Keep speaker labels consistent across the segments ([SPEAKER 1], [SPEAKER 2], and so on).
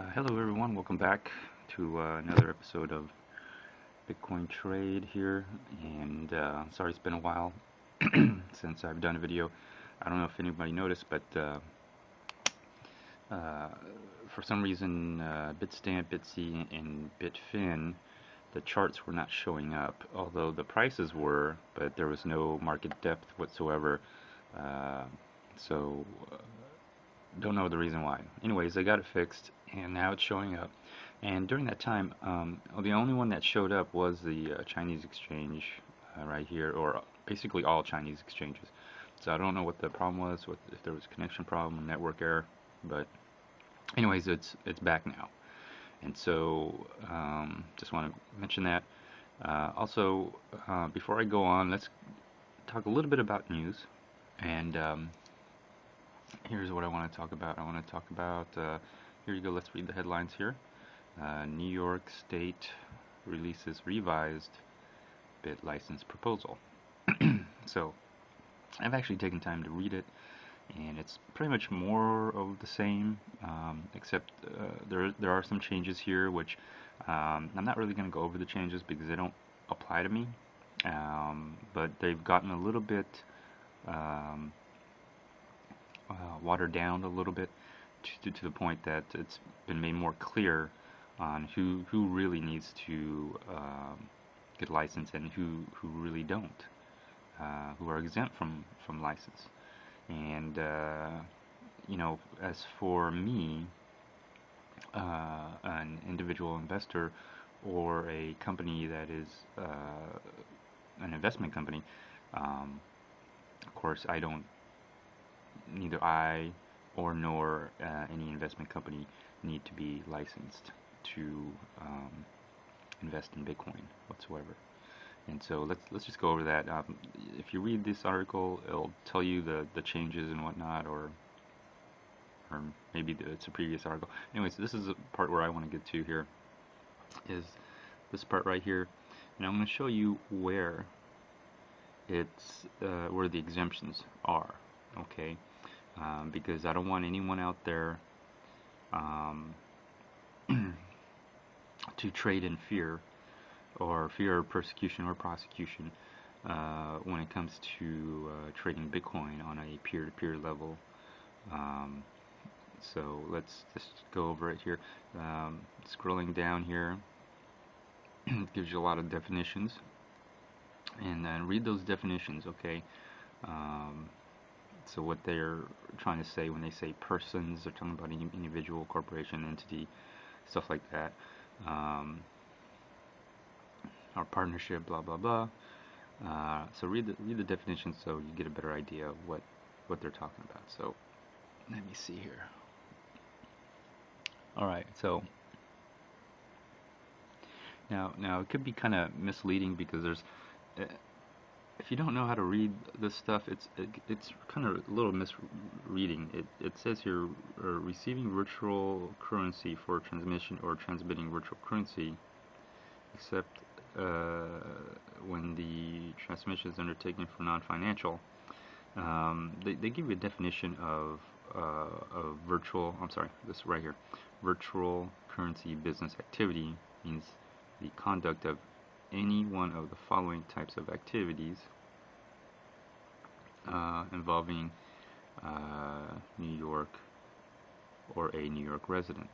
[SPEAKER 1] Hello everyone, welcome back to another episode of Bitcoin Trade here, and sorry it's been a while since I've done a video. I don't know if anybody noticed, but uh, for some reason Bitstamp, Bitsy, and Bitfin, the charts were not showing up, although the prices were, but there was no market depth whatsoever, uh, so don't know the reason why. Anyways, I got it fixed, and now it's showing up. And during that time, the only one that showed up was the Chinese exchange right here, or basically all Chinese exchanges. So I don't know what the problem was, if there was a connection problem, network error, but anyways, it's back now. And so just want to mention that. Also, before I go on, let's talk a little bit about news. And here's what I want to talk about. I want to talk about, here you go, let's read the headlines here. New York State releases revised bit license proposal. So I've actually taken time to read it, and it's pretty much more of the same, except there are some changes here, which I'm not really going to go over the changes because they don't apply to me, but they've gotten a little bit um, watered down a little bit to the point that it's been made more clear on who really needs to get licensed and who really don't, who are exempt from license. And you know, as for me, an individual investor or a company that is an investment company, of course, neither I or nor any investment company need to be licensed to invest in Bitcoin whatsoever. And so let's just go over that. If you read this article, it'll tell you the changes and whatnot, or maybe it's a previous article. Anyways, this is the part where I want to get to here, is this part right here, and I'm going to show you where where the exemptions are. Okay, because I don't want anyone out there to trade in fear, or fear of persecution or prosecution when it comes to trading Bitcoin on a peer-to-peer level. So let's just go over it here. Scrolling down here, it gives you a lot of definitions, and then read those definitions, okay? So what they're trying to say when they say persons, they're talking about individual, corporation, entity, stuff like that. Our partnership, blah blah blah. So read the definitions so you get a better idea of what they're talking about. So let me see here. All right, so now it could be kind of misleading because there's if you don't know how to read this stuff, it's kind of a little misreading. It says here, receiving virtual currency for transmission or transmitting virtual currency, except when the transmission is undertaken for non-financial. They give you a definition of virtual. I'm sorry, this right here. Virtual currency business activity means the conduct of any one of the following types of activities involving New York or a New York resident.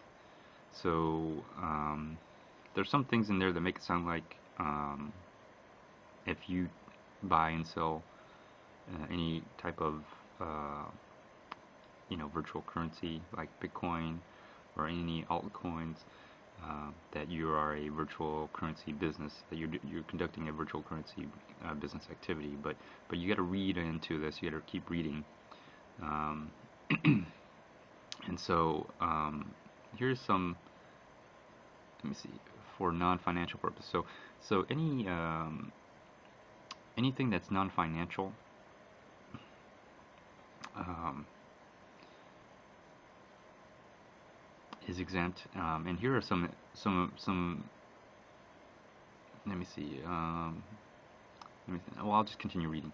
[SPEAKER 1] So there's some things in there that make it sound like if you buy and sell any type of virtual currency like Bitcoin or any altcoins, that you are a virtual currency business, that you're conducting a virtual currency business activity. But you got to read into this. You got to keep reading. And so here's some. Let me see, for non-financial purpose. So any anything that's non-financial. Is exempt, and here are some. Let me see. Well, I'll just continue reading.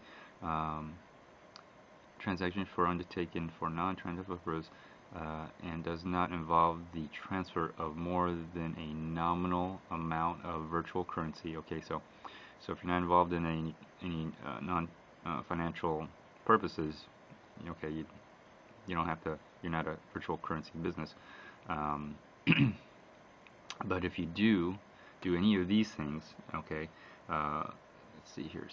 [SPEAKER 1] Transactions for undertaken for non-transactional purposes and does not involve the transfer of more than a nominal amount of virtual currency. Okay, so if you're not involved in any non financial purposes, okay, you don't have to. You're not a virtual currency business. Um, but if you do any of these things, okay, let's see here,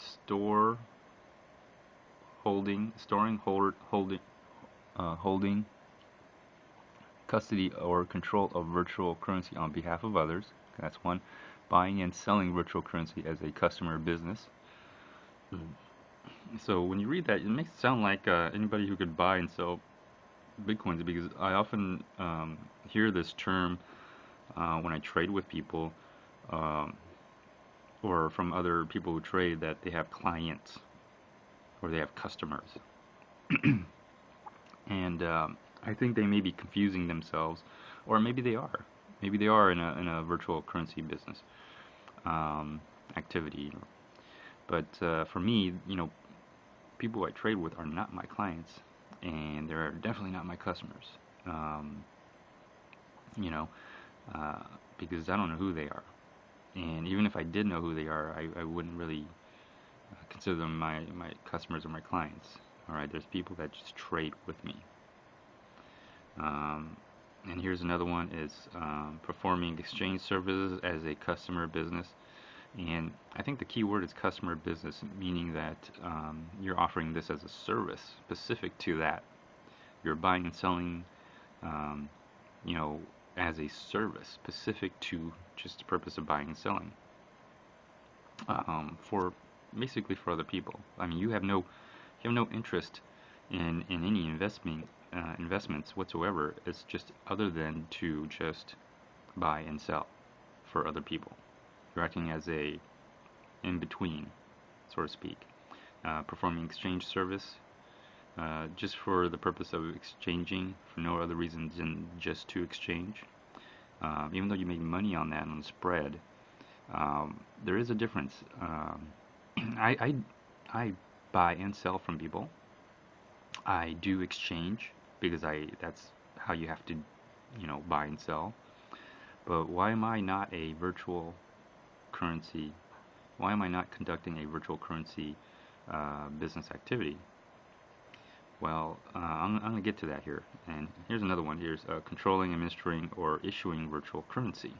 [SPEAKER 1] holding, custody or control of virtual currency on behalf of others. That's one. Buying and selling virtual currency as a customer business. So when you read that, it makes it sound like anybody who could buy and sell bitcoins, because I often hear this term when I trade with people, um, or from other people who trade, that they have clients or they have customers. And I think they may be confusing themselves, or maybe they are. Maybe they are in a virtual currency business activity. But for me, people I trade with are not my clients, and they're definitely not my customers. Um, you know, uh, because I don't know who they are. And even if I did know who they are, I wouldn't really consider them my customers or my clients. All right, there's people that just trade with me. Um, and here's another one: is performing exchange services as a customer business. And I think the key word is customer business, meaning that you're offering this as a service specific to that. You're buying and selling, um, you know, as a service specific to just the purpose of buying and selling, for basically for other people. I mean, you have no interest in any investments whatsoever. It's just other than to just buy and sell for other people. You're acting as a in between, so to speak, performing exchange service just for the purpose of exchanging, for no other reason than just to exchange. Even though you make money on that on the spread, there is a difference. I, I buy and sell from people. I do exchange because I that's how you have to, buy and sell. But why am I not a virtual currency? Why am I not conducting a virtual currency business activity? Well, I'm going to get to that here. And here's another one. Here's controlling, administering, or issuing virtual currency.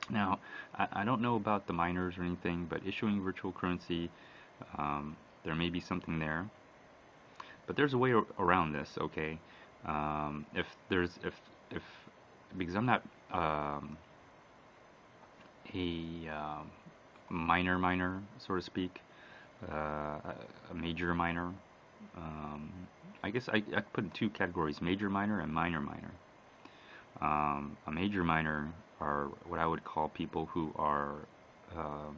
[SPEAKER 1] Now, I don't know about the miners or anything, but issuing virtual currency, there may be something there. But there's a way around this, okay? If because I'm not a miner, so to speak, a major miner. I guess I put in two categories: major miner and minor miner. A major miner are what I would call people who are um,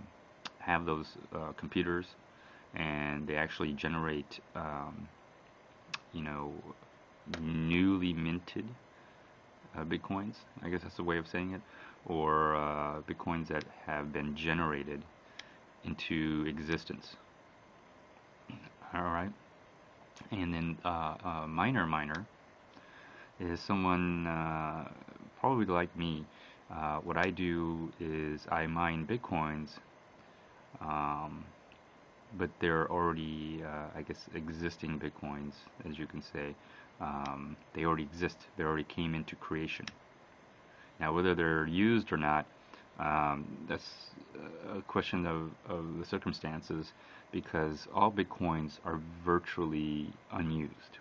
[SPEAKER 1] have those computers, and they actually generate, you know, newly minted bitcoins. I guess that's the way of saying it, or bitcoins that have been generated into existence. All right, and then minor miner is someone probably like me. What I do is I mine bitcoins, um, but they're already, I guess, existing bitcoins, as you can say. They already exist. They already came into creation. Now, whether they're used or not, that's a question of the circumstances, because all bitcoins are virtually unused,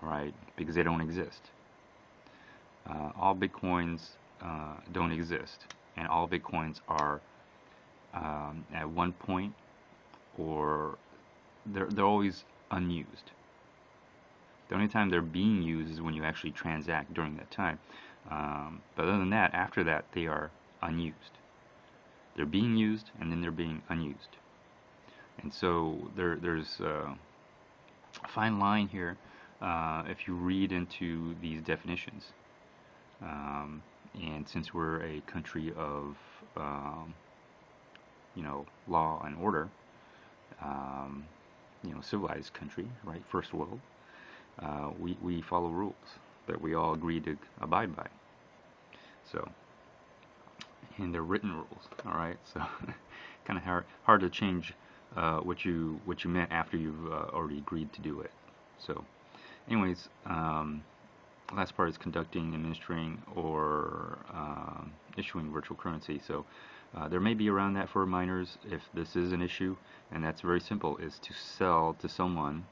[SPEAKER 1] right? Because they don't exist. All bitcoins don't exist, and all bitcoins are at one point, or they're always unused. The only time they're being used is when you actually transact during that time. But other than that, after that, they are unused. They're being used, and then they're being unused. And so there's a fine line here if you read into these definitions. And since we're a country of, law and order, civilized country, right, first world, we follow rules that we all agree to abide by. So, and they're written rules. All right. So, kind of hard to change what you meant after you've already agreed to do it. So, anyways, last part is conducting, administering, or issuing virtual currency. So there may be around that for miners if this is an issue, and that's very simple, is to sell to someone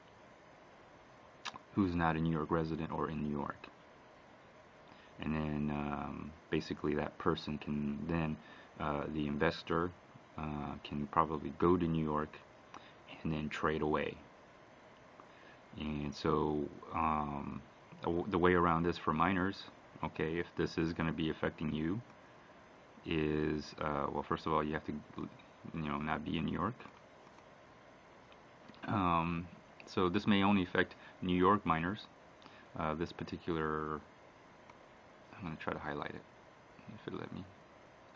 [SPEAKER 1] who's not a New York resident or in New York. And then basically that person can then, the investor can probably go to New York and then trade away. And so the way around this for miners, okay, if this is going to be affecting you, is well, first of all, you have to, not be in New York. So this may only affect New York miners. This particular, I'm going to try to highlight it if it let me.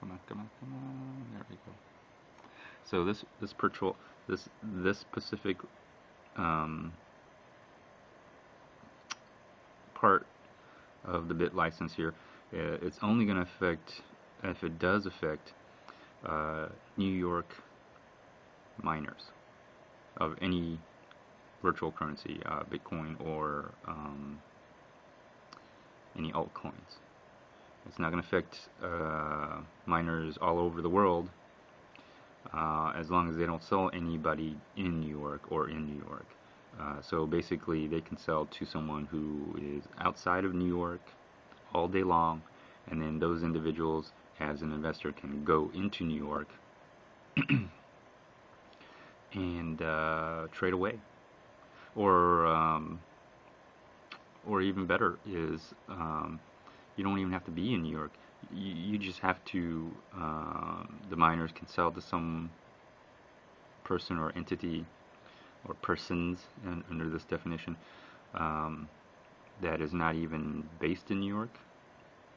[SPEAKER 1] Come on, come on, come on. There we go. So this specific part of the bit license here, it's only going to affect, if it does affect, New York miners of any virtual currency, Bitcoin or any altcoins. It's not going to affect miners all over the world as long as they don't sell anybody in New York or in New York. So basically they can sell to someone who is outside of New York all day long, and then those individuals as an investor can go into New York and trade away. Or even better is you don't even have to be in New York. You just have to, the miners can sell to some person or entity or persons under this definition that is not even based in New York.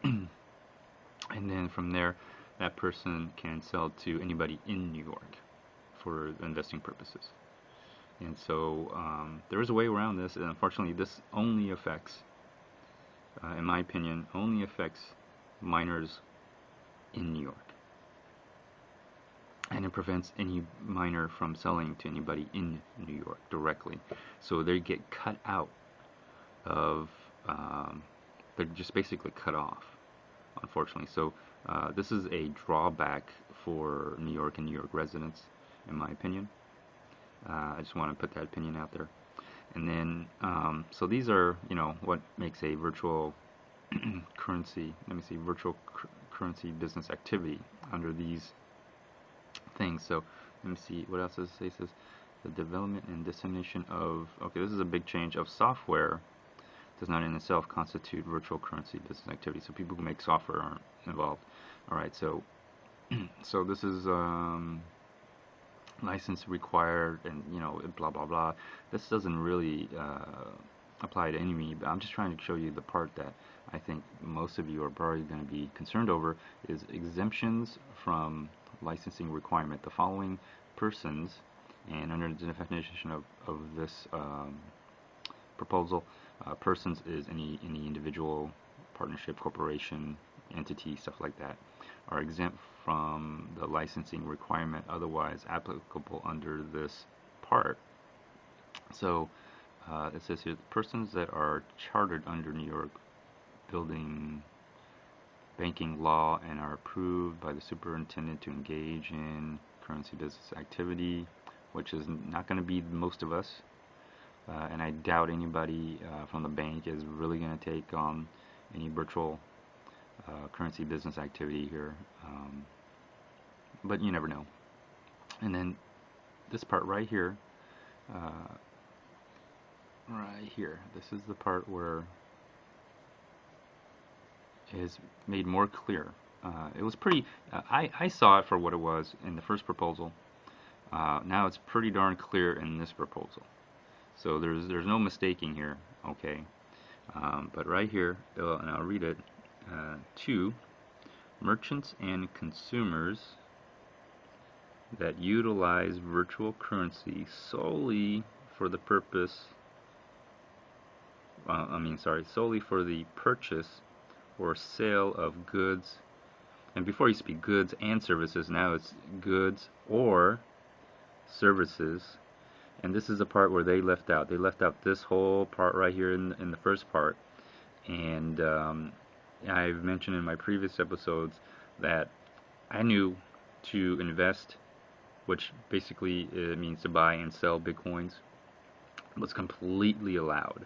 [SPEAKER 1] And then from there, that person can sell to anybody in New York for investing purposes. And so there is a way around this, and unfortunately this only affects, in my opinion, only affects miners in New York. And it prevents any miner from selling to anybody in New York directly. So they get cut out of, they're just basically cut off, unfortunately. So this is a drawback for New York and New York residents, in my opinion. I just want to put that opinion out there. And then, so these are, what makes a virtual currency, virtual currency business activity under these things. So let me see, what else does it say? It says the development and dissemination of, okay, this is a big change, of software does not in itself constitute virtual currency business activity. So people who make software aren't involved. All right, so so this is license required, and blah blah blah. This doesn't really apply to any me, but I'm just trying to show you the part that I think most of you are probably going to be concerned over, is exemptions from licensing requirement. The following persons, and under the definition of this proposal, persons is any individual, partnership, corporation, entity, stuff like that, are exempt from the licensing requirement otherwise applicable under this part. So it says here, persons that are chartered under New York building banking law and are approved by the superintendent to engage in currency business activity, which is not going to be most of us, and I doubt anybody from the bank is really going to take on any virtual currency business activity here, but you never know. And then this part right here, this is the part where it is made more clear. It was pretty, I saw it for what it was in the first proposal. Now it's pretty darn clear in this proposal. So there's no mistaking here, okay? But right here, and I'll read it, to merchants and consumers that utilize virtual currency solely for the purpose solely for the purchase or sale of goods. And before it used to be goods and services, now it's goods or services. And this is the part where they left out. They left out this whole part right here in the first part. And I've mentioned in my previous episodes that I knew to invest, which basically means to buy and sell Bitcoins, was completely allowed.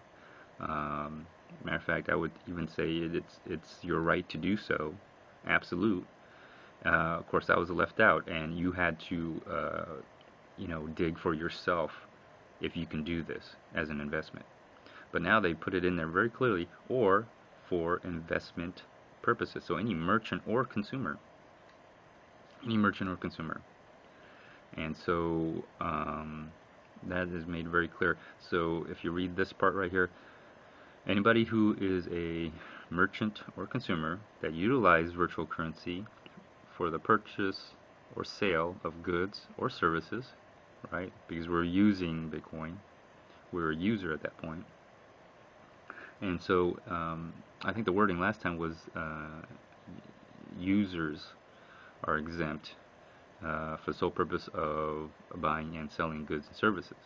[SPEAKER 1] Matter of fact, I would even say it's your right to do so, absolute. Of course, that was left out, and you had to, dig for yourself if you can do this as an investment. But now they put it in there very clearly, or for investment purposes. So any merchant or consumer, and so that is made very clear. So if you read this part right here, anybody who is a merchant or consumer that utilize virtual currency for the purchase or sale of goods or services, right? Because we're using Bitcoin, we're a user at that point. And so I think the wording last time was users are exempt for the sole purpose of buying and selling goods and services.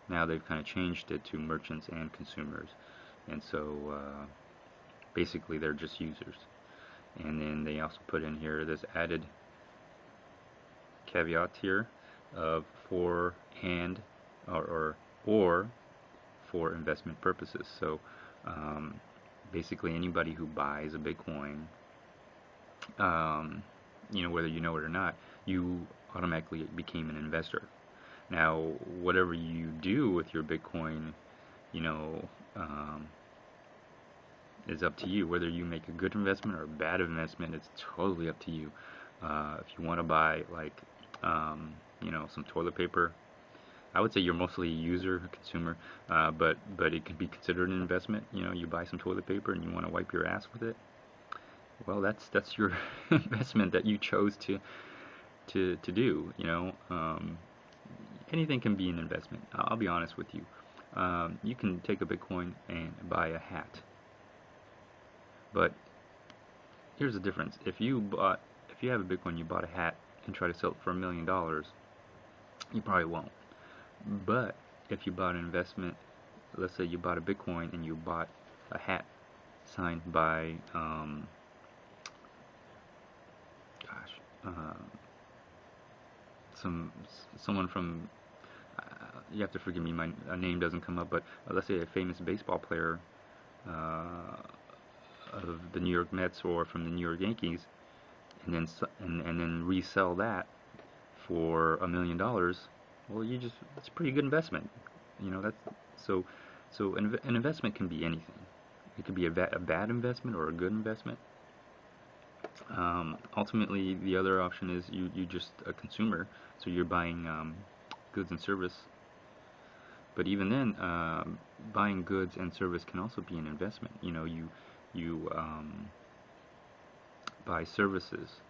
[SPEAKER 1] Now they've kind of changed it to merchants and consumers, and so basically they're just users. And then they also put in here this added caveat here of for and or for investment purposes. So basically anybody who buys a Bitcoin, whether you know it or not, you automatically became an investor. Now, whatever you do with your Bitcoin, is up to you. Whether you make a good investment or a bad investment, it's totally up to you. If you want to buy some toilet paper, I would say you're mostly a user, a consumer, but it can be considered an investment. You buy some toilet paper and you want to wipe your ass with it. Well, that's your investment that you chose to do. Anything can be an investment. I'll be honest with you. You can take a Bitcoin and buy a hat, but here's the difference. If you have a Bitcoin, you bought a hat and try to sell it for $1 million, you probably won't. But if you bought an investment, let's say you bought a Bitcoin and you bought a hat signed by someone from, you have to forgive me, my name doesn't come up, but let's say a famous baseball player of the New York Mets or from the New York Yankees, and then resell that for $1 million. Well, it's a pretty good investment. That's so an investment can be anything. It could be a bad investment or a good investment. Ultimately, the other option is you just a consumer, so you're buying goods and service. But even then, buying goods and service can also be an investment. You buy services.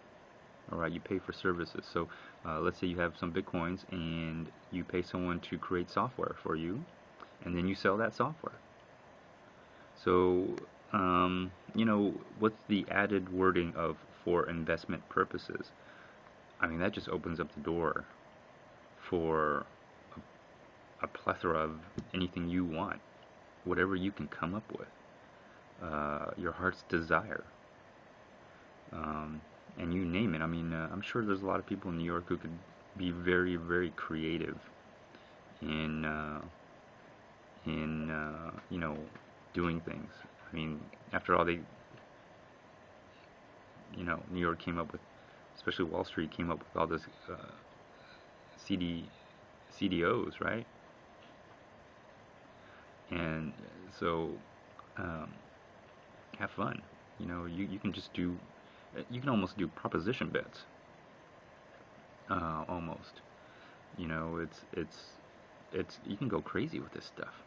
[SPEAKER 1] All right, you pay for services. So let's say you have some Bitcoins and you pay someone to create software for you, and then you sell that software. So what's the added wording of for investment purposes? I mean, that just opens up the door for a plethora of anything you want, whatever you can come up with, your heart's desire, and you name it. I mean, I'm sure there's a lot of people in New York who could be very, very creative in doing things. I mean, after all, New York came up with, especially Wall Street came up with all this CDOs, right? And so have fun. You can just do, you can almost do proposition bets. Almost. It's you can go crazy with this stuff.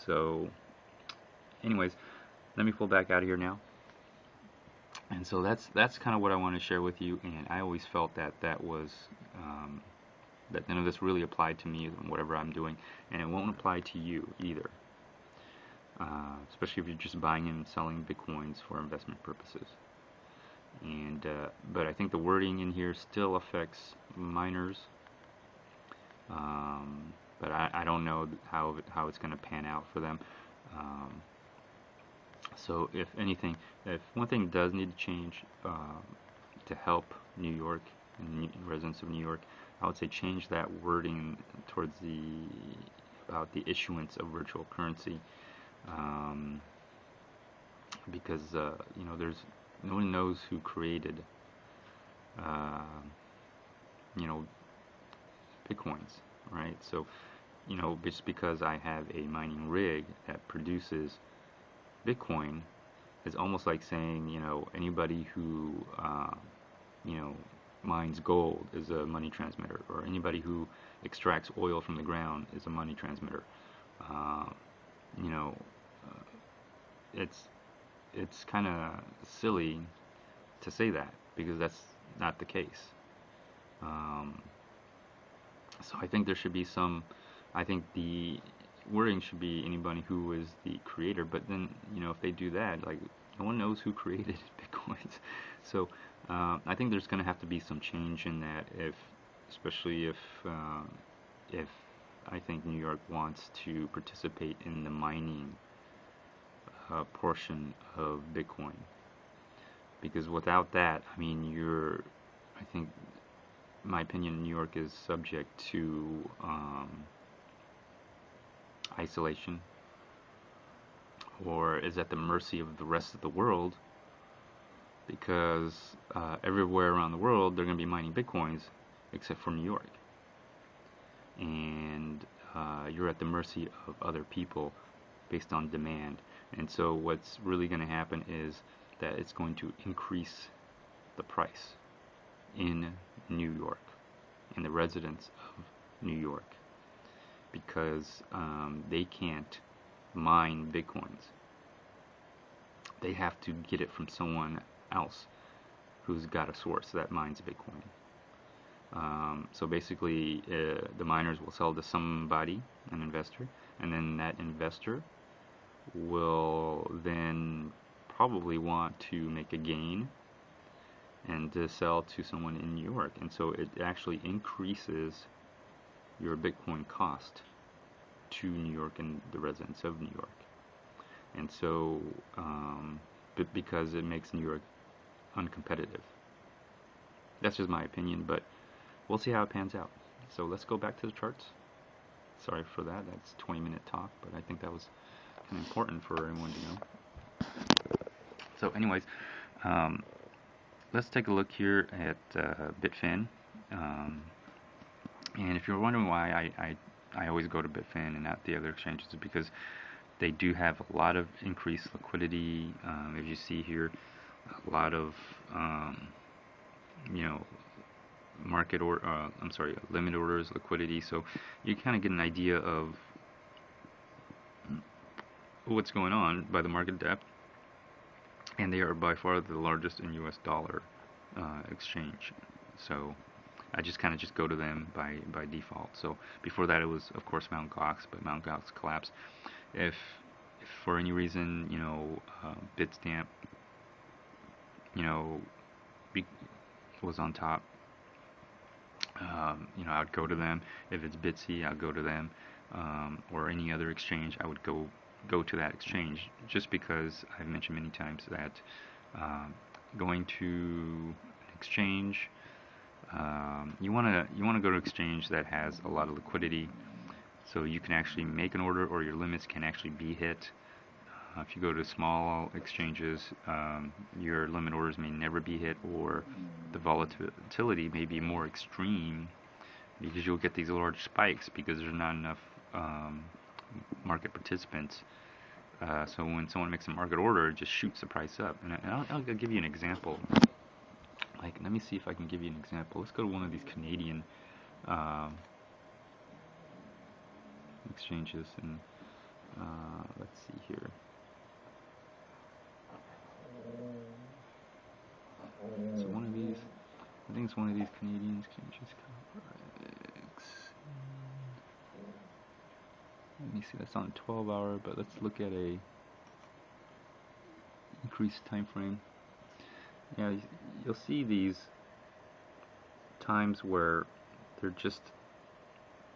[SPEAKER 1] So anyways, let me pull back out of here now. And so that's kind of what I want to share with you. And I always felt that was that none of this really applied to me and whatever I'm doing, and it won't apply to you either. especially if you're just buying and selling Bitcoins for investment purposes. And but I think the wording in here still affects miners. But I don't know how it's going to pan out for them. Um, so if anything, if one thing does need to change to help New York and residents of New York, I would say change that wording towards the about the issuance of virtual currency, um, because there's no one knows who created uh, you know Bitcoins, right? So just because I have a mining rig that produces Bitcoin is almost like saying anybody who you know mines gold is a money transmitter, or anybody who extracts oil from the ground is a money transmitter. Uh, you know, uh, it's it's kind of silly to say that because that's not the case. Um, so I think there should be some. I think the wording should be anybody who is the creator. But then if they do that, like no one knows who created Bitcoins. So I think there's going to have to be some change in that, especially if I think New York wants to participate in the mining portion of Bitcoin, because without that, I mean, I think, in my opinion, New York is subject to isolation, or is at the mercy of the rest of the world, because everywhere around the world they're going to be mining Bitcoins except for New York. And you're at the mercy of other people based on demand. And so what's really going to happen is that it's going to increase the price in New York, in the residents of New York, because they can't mine Bitcoins. They have to get it from someone else who's got a source that mines Bitcoin. So basically, the miners will sell to somebody, an investor, and then that investor will then probably want to make a gain and to sell to someone in New York. And so it actually increases your Bitcoin cost to New York and the residents of New York. And so, because it makes New York uncompetitive. That's just my opinion, but we'll see how it pans out. So let's go back to the charts. Sorry for that. That's 20-minute talk, but I think that was kind of important for everyone to know. So anyways, let's take a look here at Bitfin. And if you're wondering why I always go to Bitfin and not the other exchanges, is because they do have a lot of increased liquidity. As you see here, a lot of market or limit orders, liquidity. So you kind of get an idea of what's going on by the market depth, and they are by far the largest in U.S. dollar exchange. So I just kind of go to them by default. So before that, it was of course Mt. Gox, but Mt. Gox collapsed. If for any reason Bitstamp was on top, I would go to them. If it's Bitsy, I'll go to them, or any other exchange. I would go to that exchange, just because I've mentioned many times that going to an exchange, you want to go to an exchange that has a lot of liquidity, so you can actually make an order, or your limits can actually be hit. If you go to small exchanges, your limit orders may never be hit, or the volatility may be more extreme, because you'll get these large spikes because there's not enough market participants. So when someone makes a market order, it just shoots the price up. And I'll give you an example. Like, let me see if I can give you an example. Let's go to one of these Canadian exchanges, and let's see here. So one of these, I think it's one of these Canadian exchanges. Let me see, that's on a 12-hour, but let's look at a increased time frame. Yeah, you'll see these times where they're just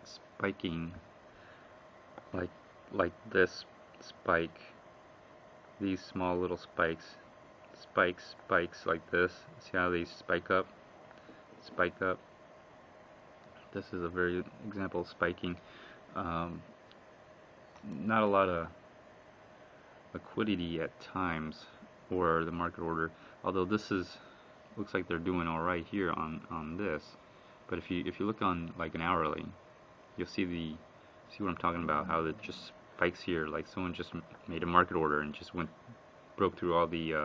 [SPEAKER 1] spiking, like this spike, these small little spikes, spikes like this. See how they spike up? This is a very example of spiking. Not a lot of liquidity at times, or the market order. Although this looks like they're doing all right here on this. But if you look on like an hourly, you'll see what I'm talking about. How it just spikes here, like someone just made a market order and just broke through all the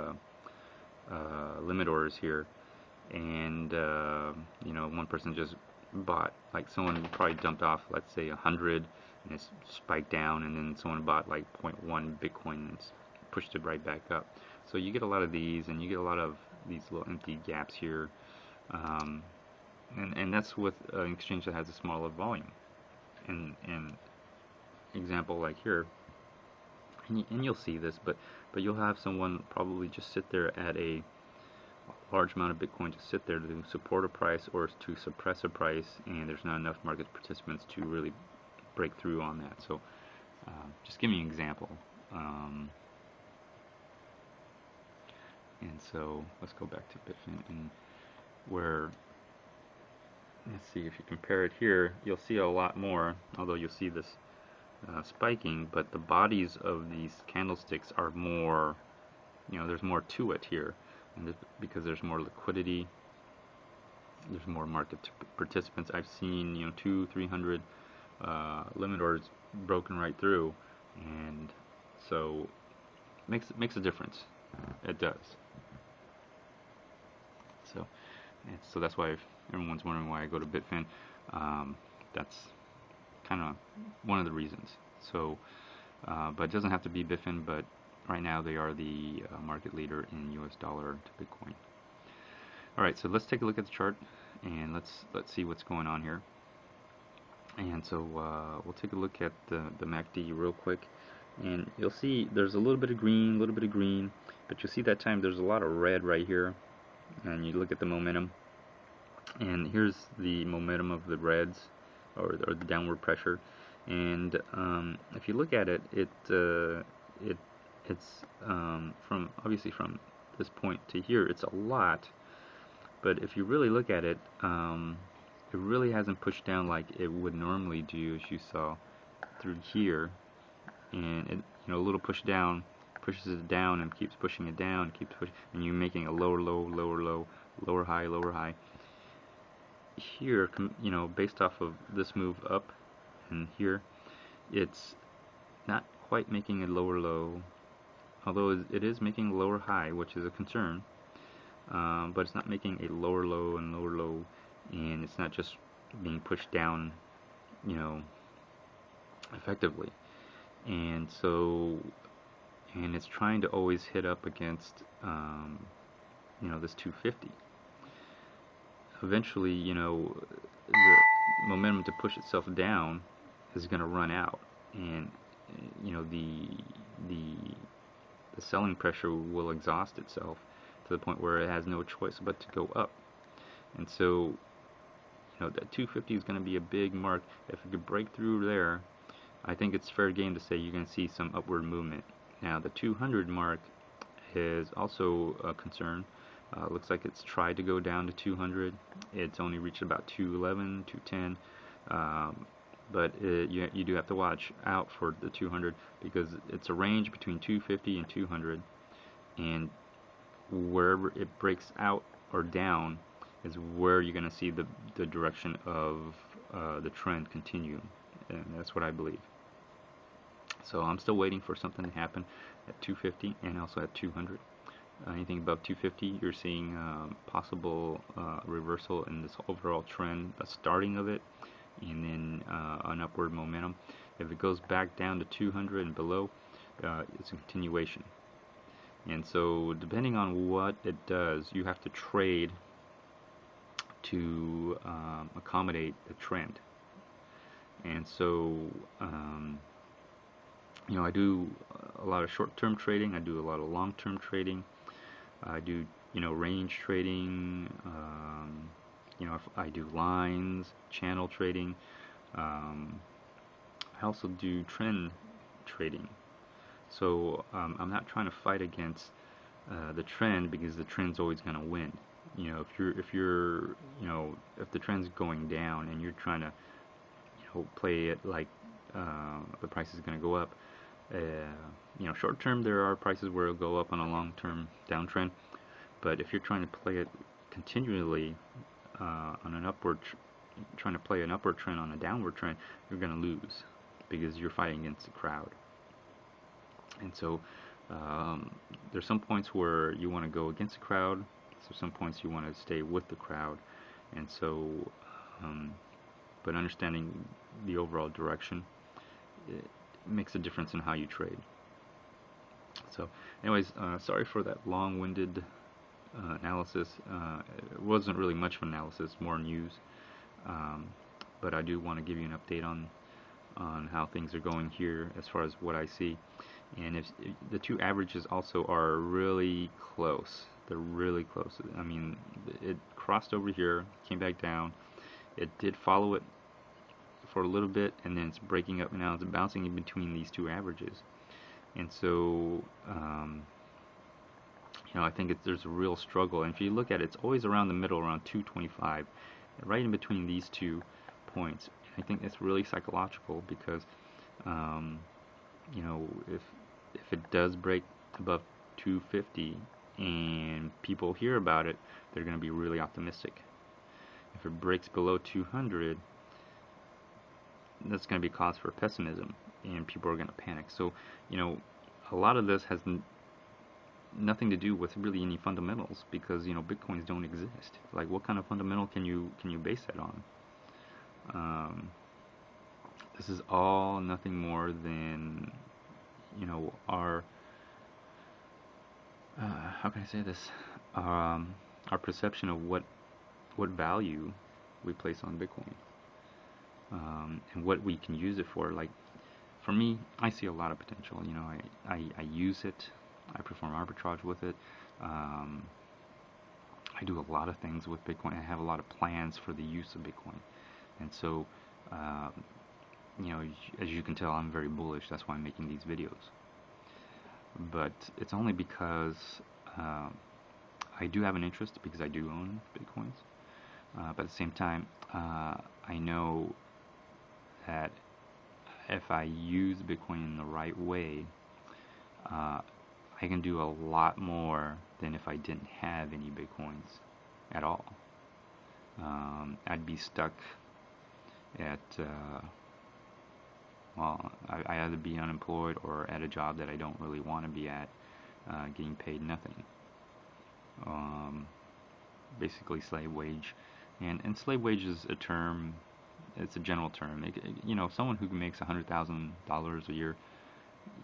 [SPEAKER 1] limit orders here, and you know, one person just bought, like someone probably dumped off, let's say 100, and it's spiked down, and then someone bought like zero point 0.1 Bitcoin and pushed it right back up. So you get a lot of these, and you get a lot of these little empty gaps here, and that's with an exchange that has a smaller volume. And example like here, and you'll see this, but you'll have someone probably just sit there at a large amount of Bitcoin to sit there to support a price or to suppress a price, and there's not enough market participants to really break through on that. So just give me an example. And so let's go back to Bitfin, and where, let's see, if you compare it here, you'll see a lot more, although you'll see this spiking, but the bodies of these candlesticks are more, you know, there's more to it here, and because there's more liquidity, there's more market participants. I've seen, you know, 200-300 limit orders broken right through, and so makes a difference. It does. So that's why, if everyone's wondering why I go to Bitfin, that's kind of one of the reasons. So, but it doesn't have to be Bitfin, but right now they are the market leader in US dollar to Bitcoin. All right, so let's take a look at the chart, and let's see what's going on here. And so we'll take a look at the MACD real quick, and you'll see there's a little bit of green, but you'll see that time there's a lot of red right here. And you look at the momentum, and here's the momentum of the reds, or the downward pressure. And if you look at it, it's from, obviously from this point to here, it's a lot. But if you really look at it, it really hasn't pushed down like it would normally do, as you saw through here. And it, you know, a little push down pushes it down and keeps pushing it down, and you're making a lower low, lower low, lower high, lower high. Here, you know, based off of this move up and here, it's not quite making a lower low, although it is making a lower high, which is a concern, but it's not making a lower low and lower low, and it's not just being pushed down, you know, effectively. And so, and it's trying to always hit up against, you know, this 250. Eventually, you know, the momentum to push itself down is going to run out, and you know, the selling pressure will exhaust itself to the point where it has no choice but to go up. And so, you know, that 250 is going to be a big mark. If it could break through there, I think it's fair game to say you're going to see some upward movement. Now, the 200 mark is also a concern. Looks like it's tried to go down to 200. It's only reached about 211, 210. But you do have to watch out for the 200, because it's a range between 250 and 200. And wherever it breaks out or down is where you're going to see the direction of the trend continue. And that's what I believe. So I'm still waiting for something to happen at 250 and also at 200. Anything above 250, you're seeing possible reversal in this overall trend, a starting of it, and then an upward momentum. If it goes back down to 200 and below, it's a continuation. And so, depending on what it does, you have to trade to accommodate the trend. And so, I do a lot of short-term trading. I do a lot of long-term trading. I do, range trading. I do lines, channel trading. Um, I also do trend trading. So I'm not trying to fight against the trend because the trend's always going to win. If the trend's going down and you're trying to play it like the price is going to go up. Short term there are prices where it'll go up on a long term downtrend, but if you're trying to play it continually on an trying to play an upward trend on a downward trend, you're going to lose because you're fighting against the crowd. And so there's some points where you want to go against the crowd, so some points you want to stay with the crowd, and so but understanding the overall direction, it makes a difference in how you trade. So anyways, sorry for that long-winded analysis. It wasn't really much of an analysis, more news, but I do want to give you an update on how things are going here as far as what I see. And if the two averages also are really close, they're really close. I mean, it crossed over here, came back down. It did follow it for a little bit, and then it's breaking up, and now it's bouncing in between these two averages. And so, I think there's a real struggle. And if you look at it, it's always around the middle, around 225, right in between these 2 points. And I think that's really psychological because, if it does break above 250 and people hear about it, they're going to be really optimistic. If it breaks below 200, that's going to be cause for pessimism, and people are going to panic. So, a lot of this has nothing to do with really any fundamentals because bitcoins don't exist. Like, what kind of fundamental can you base that on? This is all nothing more than our how can I say this? Our perception of what value we place on Bitcoin, and what we can use it for. Like, for me, I see a lot of potential. I use it. I perform arbitrage with it. I do a lot of things with Bitcoin. I have a lot of plans for the use of Bitcoin. And so, as you can tell, I'm very bullish. That's why I'm making these videos. But it's only because I do have an interest, because I do own Bitcoins. But at the same time, I know that if I use Bitcoin in the right way, I can do a lot more than if I didn't have any Bitcoins at all. I'd be stuck at, I either be unemployed or at a job that I don't really want to be at, getting paid nothing. Basically slave wage. And slave wage is a term, it's a general term. Someone who makes $100,000 a year,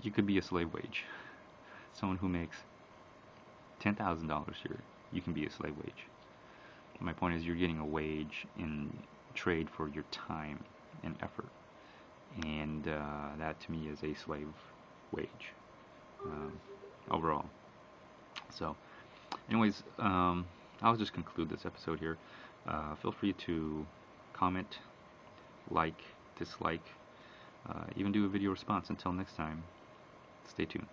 [SPEAKER 1] you could be a slave wage. Someone who makes $10,000 a year, you can be a slave wage. My point is, you're getting a wage in trade for your time and effort, and that to me is a slave wage overall. So, anyways, I'll just conclude this episode here. Feel free to comment, like, dislike, even do a video response. Until next time, stay tuned.